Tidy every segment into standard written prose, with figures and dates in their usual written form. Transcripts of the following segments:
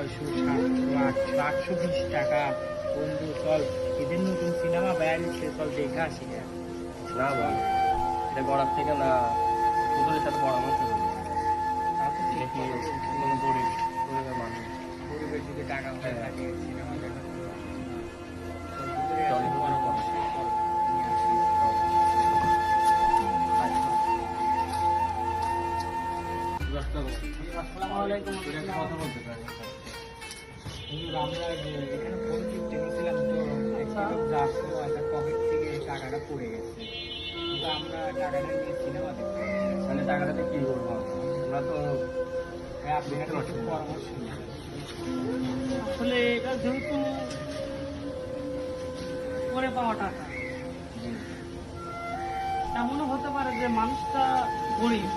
600, 700, 800, 820 টাকা। বন্ধু চল, এদের নতুন সিনেমা বেরিয়েছে, চল দেখে আসি। না বল, এটা গড়ার থেকে না, তোদের সাথে পরামর্শ করি। দেখি কোনো গরিবের মানুষ, গরিবের দিকে টাকা হয়ে থাকে, সিনেমা দেখা চল, পরামর্শ কর, নিয়ে আসি। আসসালামু আলাইকুম। কথা বলতে পারি। আমরা এখানে ফোন কিনতে গেছিলাম, তো একটা লোক যাচ্ছিল, একটা পকেট থেকে টাকাটা পড়ে গেছে, কিন্তু আমরা টাকাটা নিয়ে সিনেমা দেখতে গেছিলাম। মানে টাকাটাতে কি করবো আমরা তো আপনি একটা একটু পরামর্শ নিন। আসলে এটা যেহেতু করে পাওয়া টাকা, এমনও হতে পারে যে মানুষটা গরিব,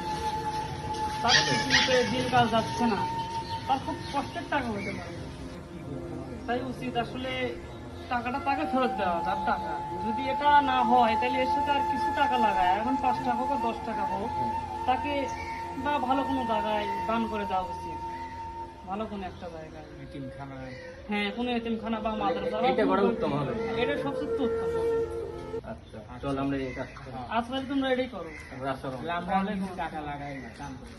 তার কিন্তু দিনকাল যাচ্ছে না, তার খুব কষ্টের টাকা হতে পারে। তাই উচিত আসলে টাকাটা তাকে ফেরত দেওয়া, তার টাকা। যদি এটা না হয় তাহলে এর সাথে আর কিছু টাকা লাগায়, এখন 5 টাকা হোক আর 10 টাকা হোক, তাকে বা ভালো কোনো জায়গায় দান করে দেওয়া উচিত, ভালো কোনো একটা জায়গায়। এতিমখানায়। হ্যাঁ, কোনো এতিমখানা বা মাদ্রাসা, এটা করা উত্তম হবে। এটা সবচেয়ে উত্তম হবে। আচ্ছা চল আমরা এই কাজটা আজকাল তোমরা এটাই করো। আমরা আশা করব। আমরা অনেক টাকা লাগাই না, দান করি।